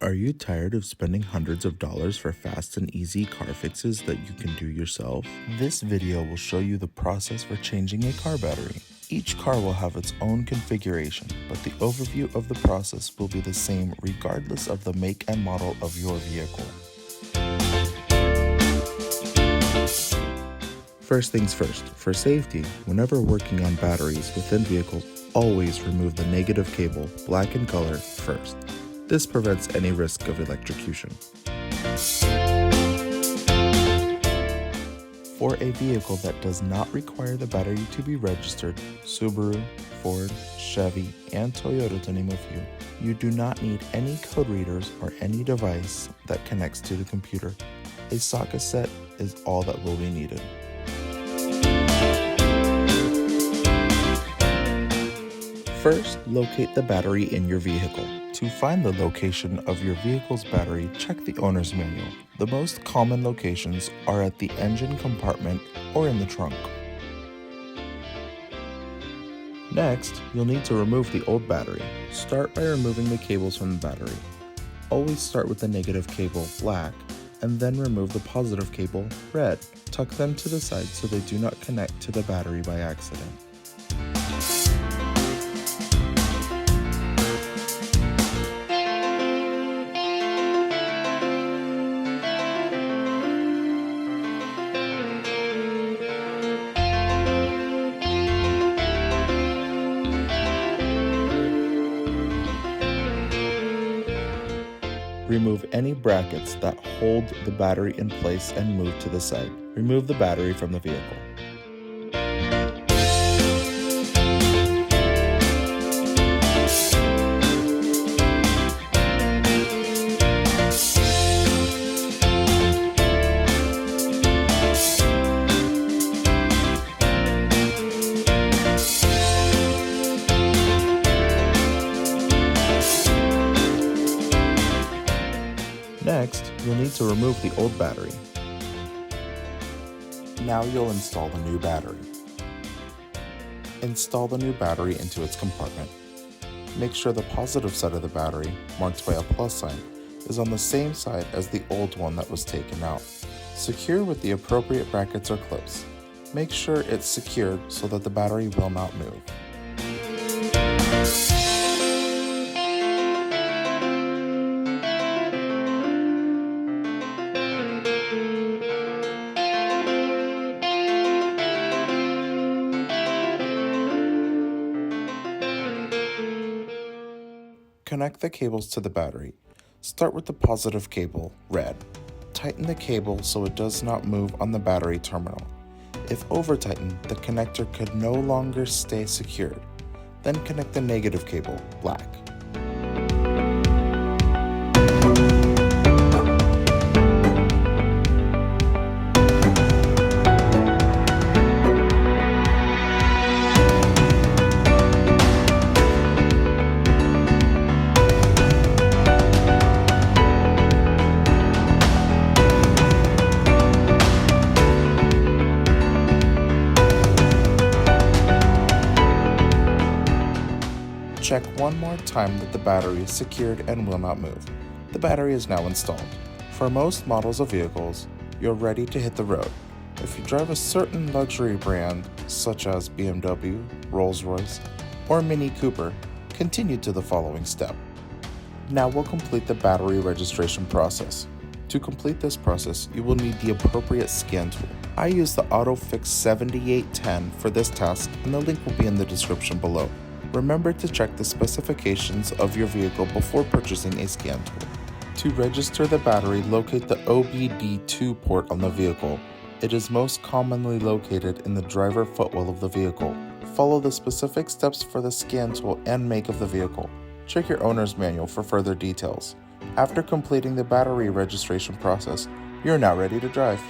Are you tired of spending hundreds of dollars for fast and easy car fixes that you can do yourself? This video will show you the process for changing a car battery. Each car will have its own configuration, but the overview of the process will be the same regardless of the make and model of your vehicle. First things first, for safety, whenever working on batteries within vehicles, always remove the negative cable, black in color, first. This prevents any risk of electrocution. For a vehicle that does not require the battery to be registered, Subaru, Ford, Chevy, and Toyota to name a few, you do not need any code readers or any device that connects to the computer. A socket set is all that will be needed. First, locate the battery in your vehicle. To find the location of your vehicle's battery, check the owner's manual. The most common locations are at the engine compartment or in the trunk. Next, you'll need to remove the old battery. Start by removing the cables from the battery. Always start with the negative cable, black, and then remove the positive cable, red. Tuck them to the side so they do not connect to the battery by accident. Remove any brackets that hold the battery in place and move to the side. Remove the battery from the vehicle. Next, you'll need to remove the old battery. Now you'll install the new battery. Install the new battery into its compartment. Make sure the positive side of the battery, marked by a plus sign, is on the same side as the old one that was taken out. Secure with the appropriate brackets or clips. Make sure it's secured so that the battery will not move. Connect the cables to the battery. Start with the positive cable, red. Tighten the cable so it does not move on the battery terminal. If over-tightened, the connector could no longer stay secured. Then connect the negative cable, black. Check one more time that the battery is secured and will not move. The battery is now installed. For most models of vehicles, you're ready to hit the road. If you drive a certain luxury brand, such as BMW, Rolls-Royce, or Mini Cooper, continue to the following step. Now we'll complete the battery registration process. To complete this process, you will need the appropriate scan tool. I use the AutoFix 7810 for this task, and the link will be in the description below. Remember to check the specifications of your vehicle before purchasing a scan tool. To register the battery, locate the OBD2 port on the vehicle. It is most commonly located in the driver footwell of the vehicle. Follow the specific steps for the scan tool and make of the vehicle. Check your owner's manual for further details. After completing the battery registration process, you're now ready to drive.